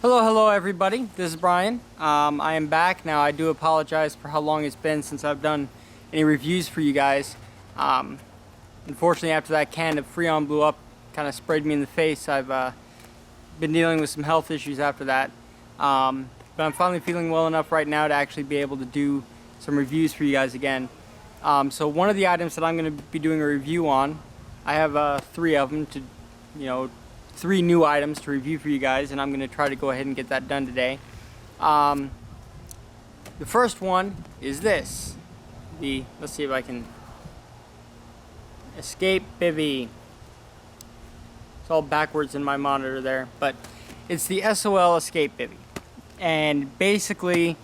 Hello everybody, this is Brian. I am back now. I do apologize for how long it's been since I've done any reviews for you guys. Unfortunately, after that can of Freon blew up, kind of sprayed me in the face, I've been dealing with some health issues after that. But I'm finally feeling well enough right now to actually be able to do some reviews for you guys again. So one of the items that I'm going to be doing a review on, I have 3 of them to, 3 new items to review for you guys, and I'm going to try to go ahead and get that done today. The first one is this. Let's see if I can... Escape Bivvy. It's all backwards in my monitor there, but it's the SOL Escape Bivvy. And basically,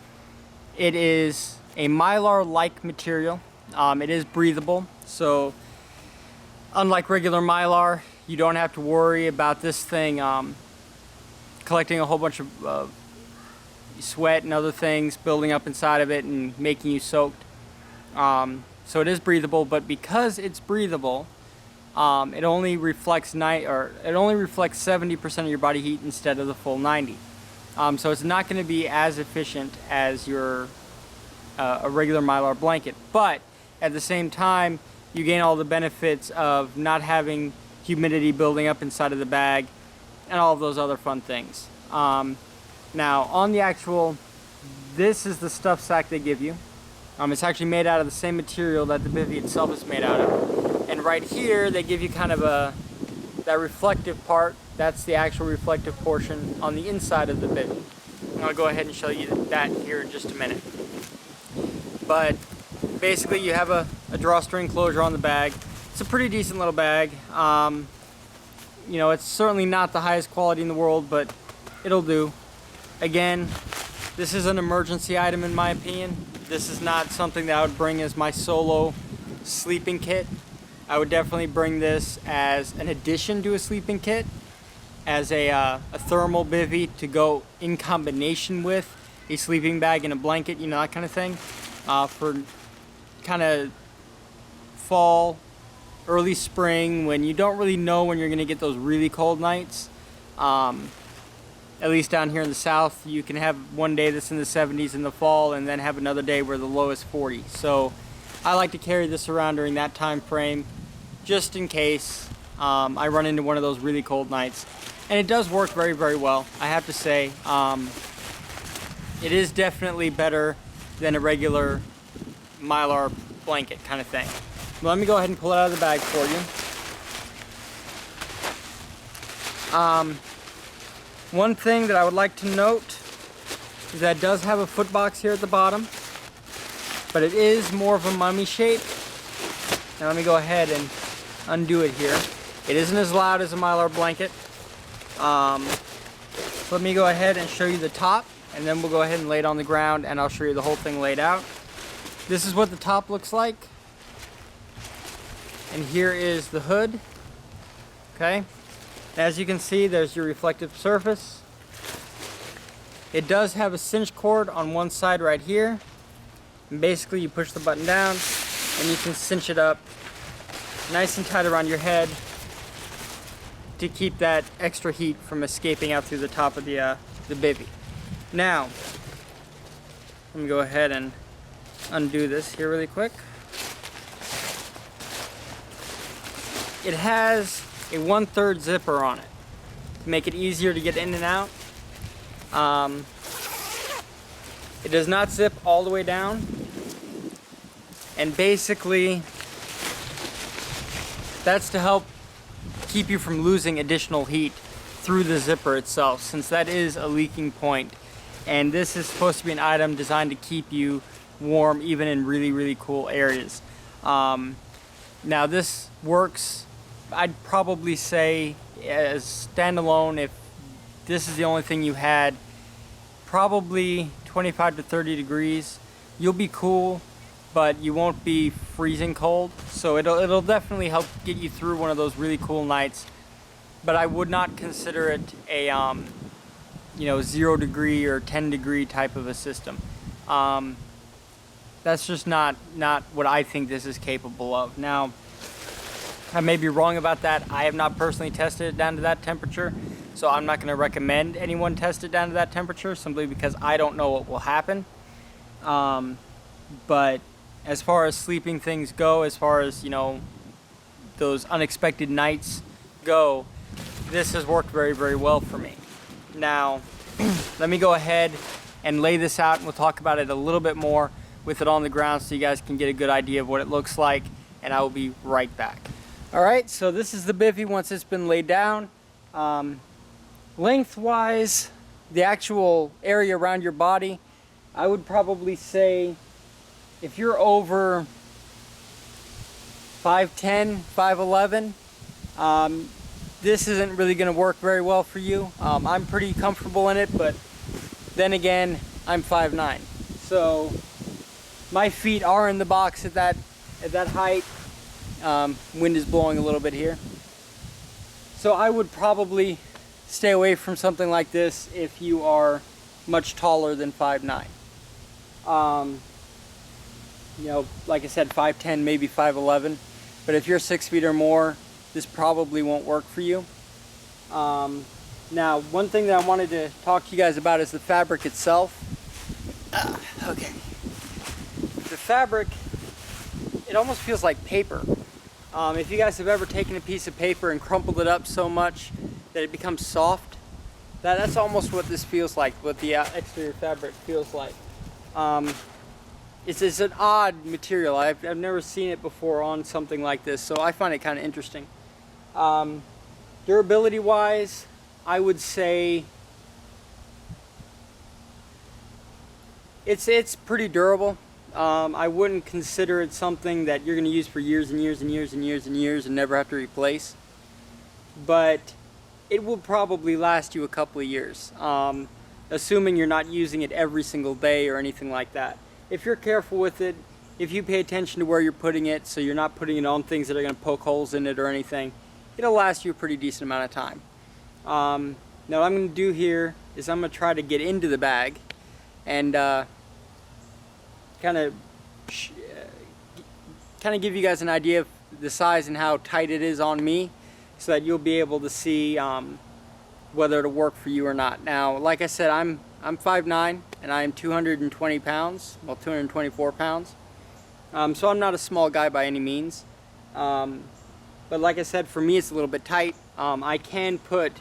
it is a Mylar-like material. It is breathable, so unlike regular Mylar, you don't have to worry about this thing collecting a whole bunch of sweat and other things building up inside of it and making you soaked. So it is breathable, but because it's breathable, it only reflects 70% of your body heat instead of the full 90. So it's not going to be as efficient as your a regular Mylar blanket, but at the same time, you gain all the benefits of not having humidity building up inside of the bag and all of those other fun things. Now on the actual, this is the stuff sack they give you. It's actually made out of the same material that the bivvy itself is made out of. And right here they give you kind of that reflective part. That's the actual reflective portion on the inside of the bivvy. I'll go ahead and show you that here in just a minute. But basically you have a drawstring closure on the bag. It's a pretty decent little bag. It's certainly not the highest quality in the world, but it'll do. Again, this is an emergency item in my opinion. This is not something that I would bring as my solo sleeping kit. I would definitely bring this as an addition to a sleeping kit, as a thermal bivvy to go in combination with a sleeping bag and a blanket, that kind of thing, for kind of fall, early spring, when you don't really know when you're going to get those really cold nights. At least down here in the south, you can have one day that's in the 70s in the fall and then have another day where the low is 40. So I like to carry this around during that time frame just in case I run into one of those really cold nights. And it does work very, very well, I have to say. It is definitely better than a regular Mylar blanket kind of thing. Let me go ahead and pull it out of the bag for you. One thing that I would like to note is that it does have a foot box here at the bottom, but it is more of a mummy shape. Now let me go ahead and undo it here. It isn't as loud as a Mylar blanket. Let me go ahead and show you the top, and then we'll go ahead and lay it on the ground and I'll show you the whole thing laid out. This is what the top looks like. And here is the hood. Okay. As you can see, there's your reflective surface. It does have a cinch cord on one side right here. And basically you push the button down and you can cinch it up nice and tight around your head to keep that extra heat from escaping out through the top of the bivvy. Now, let me go ahead and undo this here really quick. It has a 1/3 zipper on it to make it easier to get in and out. It does not zip all the way down, and basically that's to help keep you from losing additional heat through the zipper itself, since that is a leaking point, and this is supposed to be an item designed to keep you warm even in really, really cool areas. Now this works, I'd probably say, as standalone. If this is the only thing you had, probably 25 to 30 degrees, you'll be cool, but you won't be freezing cold. So it'll definitely help get you through one of those really cool nights. But I would not consider it a 0 degree or 10 degree type of a system. That's just not what I think this is capable of. Now, I may be wrong about that. I have not personally tested it down to that temperature, so I'm not going to recommend anyone test it down to that temperature simply because I don't know what will happen. But as far as sleeping things go, as far as, you know, those unexpected nights go, this has worked very, very well for me. Now, let me go ahead and lay this out, and we'll talk about it a little bit more with it on the ground so you guys can get a good idea of what it looks like, and I will be right back. Alright, so this is the bivvy once it's been laid down. Lengthwise, the actual area around your body, I would probably say if you're over 5'10", 5'11", this isn't really going to work very well for you. I'm pretty comfortable in it, but then again, I'm 5'9". So my feet are in the box at that height. Wind is blowing a little bit here. So I would probably stay away from something like this if you are much taller than 5'9". You know, like I said, 5'10", maybe 5'11". But if you're 6 feet or more, this probably won't work for you. Now, one thing that I wanted to talk to you guys about is the fabric itself. Okay. The fabric, it almost feels like paper. If you guys have ever taken a piece of paper and crumpled it up so much that it becomes soft, that's almost what this feels like, what the exterior fabric feels like. It's an odd material. I've never seen it before on something like this, so I find it kind of interesting. Durability wise, I would say it's pretty durable. I wouldn't consider it something that you're going to use for years and years and years and years and years and never have to replace. But it will probably last you a couple of years, assuming you're not using it every single day or anything like that. If you're careful with it, if you pay attention to where you're putting it, so you're not putting it on things that are going to poke holes in it or anything, it'll last you a pretty decent amount of time. Now what I'm going to do here is I'm going to try to get into the bag and kind of give you guys an idea of the size and how tight it is on me, so that you'll be able to see whether it'll work for you or not. Now, like I said, I'm 5'9", and I am 220 pounds, well, 224 pounds. So I'm not a small guy by any means. But like I said, for me it's a little bit tight. I can put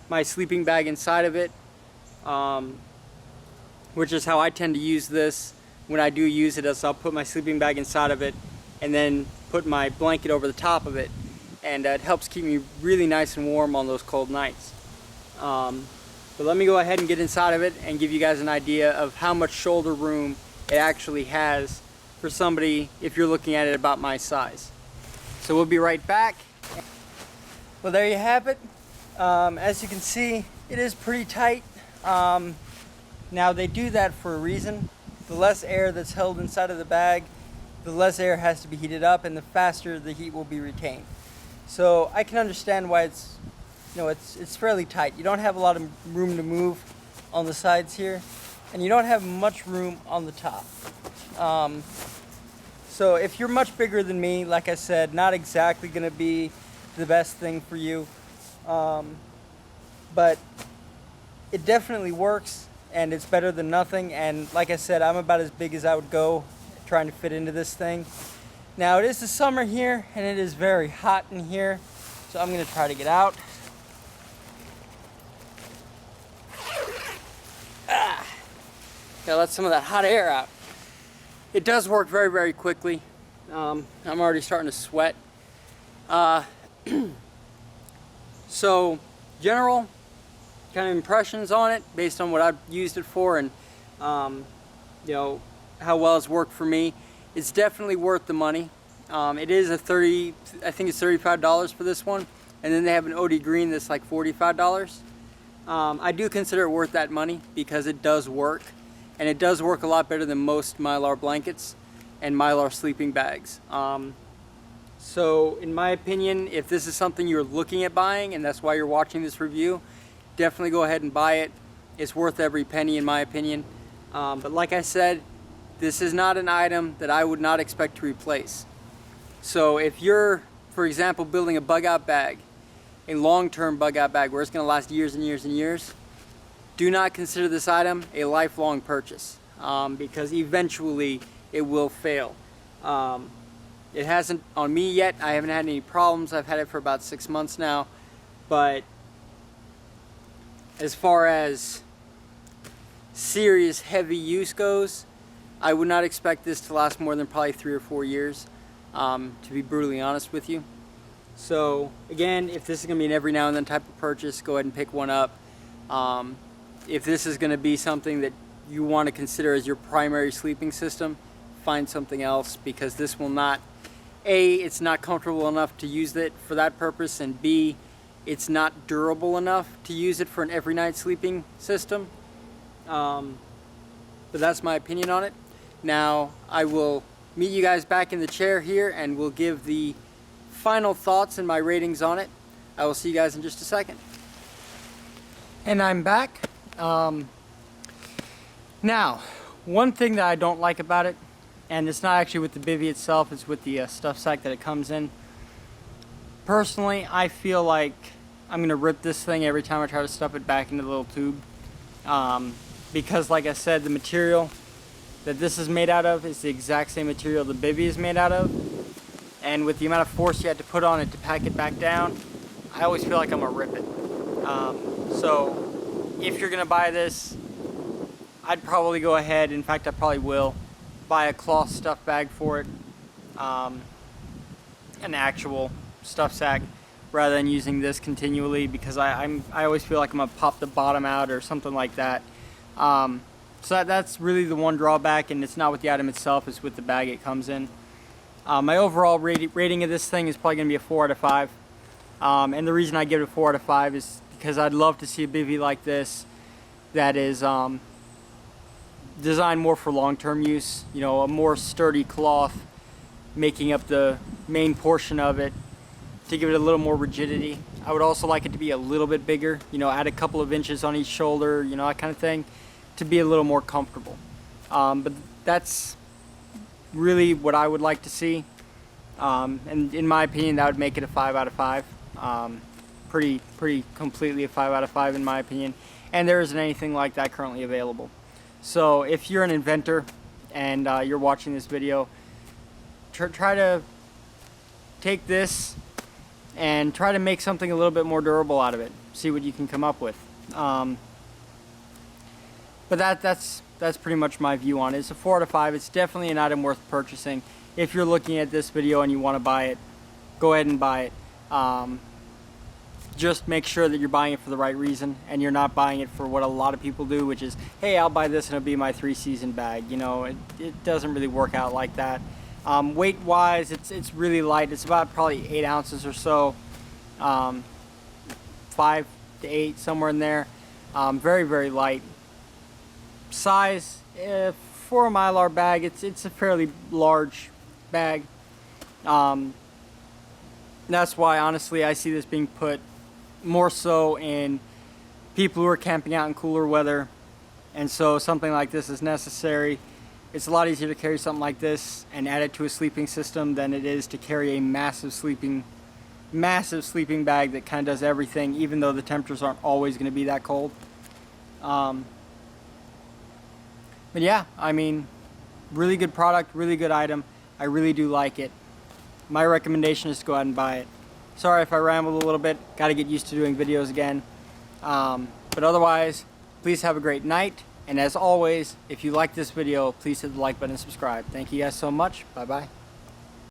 my sleeping bag inside of it, which is how I tend to use this. When I do use it, is I'll put my sleeping bag inside of it and then put my blanket over the top of it, and it helps keep me really nice and warm on those cold nights. But let me go ahead and get inside of it and give you guys an idea of how much shoulder room it actually has for somebody if you're looking at it about my size. So we'll be right back. Well, there you have it. As you can see, it is pretty tight. Now they do that for a reason. The less air that's held inside of the bag, the less air has to be heated up, and the faster the heat will be retained. So I can understand why it's, you know, it's fairly tight. You don't have a lot of room to move on the sides here, and you don't have much room on the top. So if you're much bigger than me, like I said, not exactly going to be the best thing for you, but it definitely works, and it's better than nothing. And like I said, I'm about as big as I would go trying to fit into this thing. Now it is the summer here, and it is very hot in here, so I'm going to try to get out. Gotta let some of that hot air out. It does work very, very quickly. I'm already starting to sweat. So, general kind of impressions on it based on what I've used it for, and you know, how well it's worked for me. It's definitely worth the money. It is I think it's $35 for this one, and then they have an OD green that's like $45. I do consider it worth that money because it does work, and it does work a lot better than most Mylar blankets and Mylar sleeping bags. So in my opinion, if this is something you're looking at buying and that's why you're watching this review, definitely go ahead and buy it. It's worth every penny in my opinion. But like I said, this is not an item that I would not expect to replace. So if you're, for example, building a bug out bag a long-term bug out bag where it's going to last years and years and years, do not consider this item a lifelong purchase, because eventually it will fail. It hasn't on me yet. I haven't had any problems. I've had it for about 6 months now. But as far as serious heavy use goes, I would not expect this to last more than probably 3 or 4 years, to be brutally honest with you. So again, if this is going to be an every now and then type of purchase, go ahead and pick one up. If this is going to be something that you want to consider as your primary sleeping system, find something else, because this will not, A, it's not comfortable enough to use it for that purpose, and B, it's not durable enough to use it for an every night sleeping system. But that's my opinion on it. Now I will meet you guys back in the chair here and we'll give the final thoughts and my ratings on it. I will see you guys in just a second. And I'm back. Now, one thing that I don't like about it, and it's not actually with the bivvy itself, it's with the stuff sack that it comes in. Personally, I feel like I'm going to rip this thing every time I try to stuff it back into the little tube. Because like I said, the material that this is made out of is the exact same material the bivvy is made out of. And with the amount of force you had to put on it to pack it back down, I always feel like I'm going to rip it. So if you're going to buy this, I'd probably go ahead, in fact I probably will, buy a cloth stuff bag for it. An actual stuff sack, rather than using this continually, because I always feel like I'm going to pop the bottom out or something like that. So that's really the one drawback, and it's not with the item itself, it's with the bag it comes in. My overall rating of this thing is probably going to be a 4 out of 5. And the reason I give it a 4 out of 5 is because I'd love to see a bivvy like this that is designed more for long-term use. You know, a more sturdy cloth making up the main portion of it to give it a little more rigidity. I would also like it to be a little bit bigger, you know, add a couple of inches on each shoulder, you know, that kind of thing, to be a little more comfortable. But that's really what I would like to see. And in my opinion, that would make it a 5 out of 5. Pretty completely a 5 out of 5 in my opinion. And there isn't anything like that currently available. So if you're an inventor and you're watching this video, try to take this and try to make something a little bit more durable out of it. See what you can come up with. But that's pretty much my view on it. It's a 4 out of 5. It's definitely an item worth purchasing. If you're looking at this video and you want to buy it, go ahead and buy it. Just make sure that you're buying it for the right reason, and you're not buying it for what a lot of people do, which is, hey, I'll buy this and it'll be my 3-season bag. You know, it doesn't really work out like that. Weight wise, it's really light. It's about probably 8 ounces or so, 5 to 8, somewhere in there. Very, very light. Size, for a Mylar bag, it's a fairly large bag. That's why, honestly, I see this being put more so in people who are camping out in cooler weather, and so something like this is necessary. It's a lot easier to carry something like this and add it to a sleeping system than it is to carry a massive sleeping bag that kind of does everything, even though the temperatures aren't always going to be that cold. But yeah, I mean, really good product, really good item. I really do like it. My recommendation is to go out and buy it. Sorry if I rambled a little bit. Got to get used to doing videos again. But otherwise, please have a great night. And as always, if you like this video, please hit the like button and subscribe. Thank you guys so much. Bye-bye.